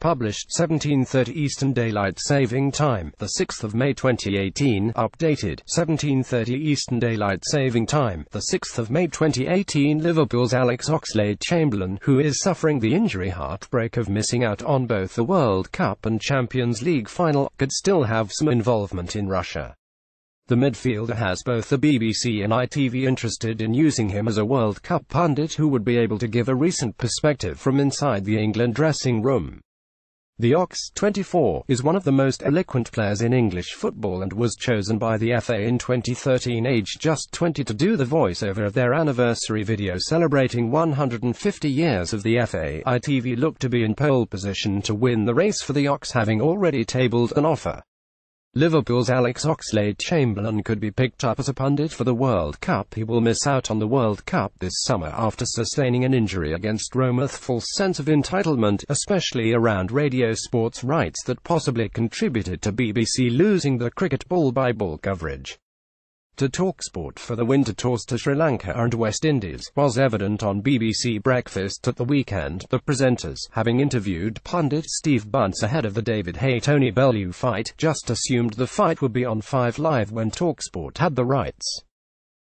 published 17:30 Eastern Daylight Saving Time, the 6th of May 2018, updated 17:30 Eastern Daylight Saving Time, the 6th of May 2018. Liverpool's Alex Oxlade-Chamberlain, who is suffering the injury heartbreak of missing out on both the World Cup and Champions League final, could still have some involvement in Russia. The midfielder has both the BBC and ITV interested in using him as a World Cup pundit who would be able to give a recent perspective from inside the England dressing room. The Ox-24 is one of the most eloquent players in English football and was chosen by the FA in 2013, aged just 20, to do the voiceover of their anniversary video celebrating 150 years of the FA. ITV looked to be in pole position to win the race for the Ox, having already tabled an offer. Liverpool's Alex Oxlade-Chamberlain could be picked up as a pundit for the World Cup. He will miss out on the World Cup this summer after sustaining an injury against Rome. A false sense of entitlement, especially around radio sports rights, that possibly contributed to BBC losing the cricket ball-by-ball coverage to TalkSport for the winter tours to Sri Lanka and West Indies, was evident on BBC Breakfast at the weekend. The presenters, having interviewed pundit Steve Bunce ahead of the David Haye-Tony Bellew fight, just assumed the fight would be on 5 Live when TalkSport had the rights.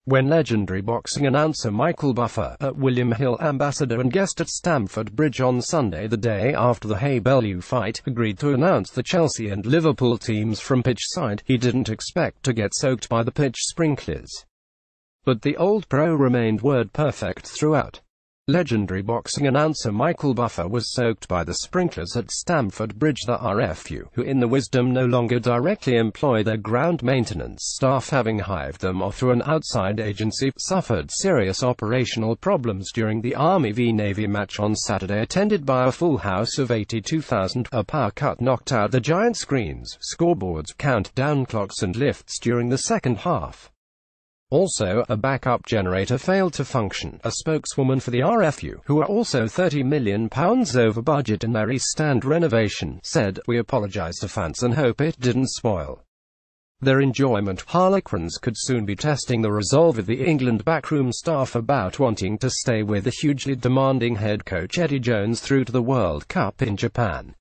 When legendary boxing announcer Michael Buffer, a William Hill ambassador and guest at Stamford Bridge on Sunday, the day after the Haye-Bellew fight, agreed to announce the Chelsea and Liverpool teams from pitch side, he didn't expect to get soaked by the pitch sprinklers. But the old pro remained word perfect throughout. Legendary boxing announcer Michael Buffer was soaked by the sprinklers at Stamford Bridge. The RFU, who in the wisdom no longer directly employ their ground maintenance staff, having hived them off through an outside agency, suffered serious operational problems during the Army v Navy match on Saturday, attended by a full house of 82,000. A power cut knocked out the giant screens, scoreboards, countdown clocks and lifts during the second half. Also, a backup generator failed to function. A spokeswoman for the RFU, who are also £30 million over budget in their East Stand renovation, said, "We apologise to fans and hope it didn't spoil their enjoyment." Harlequins could soon be testing the resolve of the England backroom staff about wanting to stay with the hugely demanding head coach Eddie Jones through to the World Cup in Japan.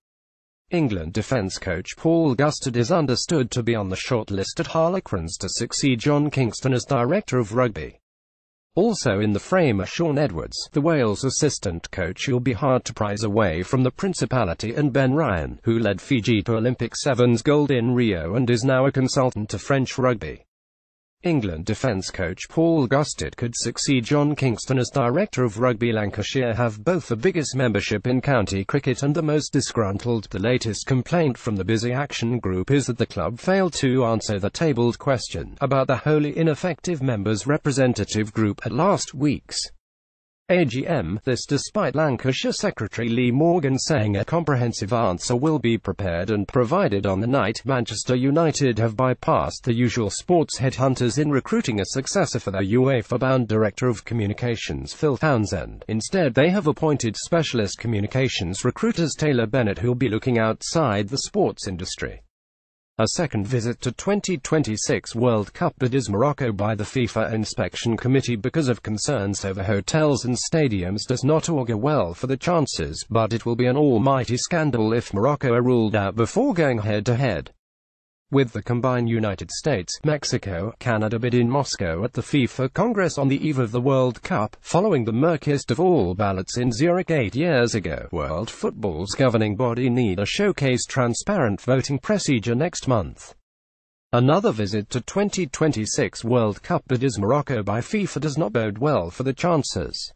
England defence coach Paul Gustard is understood to be on the short list at Harlequins to succeed John Kingston as director of rugby. Also in the frame are Shaun Edwards, the Wales assistant coach, who'll be hard to prize away from the Principality, and Ben Ryan, who led Fiji to Olympic Sevens gold in Rio and is now a consultant to French rugby. England defence coach Paul Gustard could succeed John Kingston as director of rugby. Lancashire have both the biggest membership in county cricket and the most disgruntled. The latest complaint from the Busy Action Group is that the club failed to answer the tabled question about the wholly ineffective members representative group at last week's AGM, this despite Lancashire Secretary Lee Morgan saying a comprehensive answer will be prepared and provided on the night. Manchester United have bypassed the usual sports headhunters in recruiting a successor for their UEFA-bound Director of Communications Phil Townsend. Instead, they have appointed specialist communications recruiters Taylor Bennett, who'll be looking outside the sports industry. A second visit to 2026 World Cup bid is Morocco by the FIFA Inspection Committee because of concerns over hotels and stadiums does not augur well for the chances, but it will be an almighty scandal if Morocco are ruled out before going head-to-head with the combined United States, Mexico, Canada bid in Moscow at the FIFA Congress on the eve of the World Cup, following the murkiest of all ballots in Zurich 8 years ago. World football's governing body need a showcase transparent voting procedure next month. Another visit to 2026 World Cup bid is Morocco by FIFA does not bode well for the chances.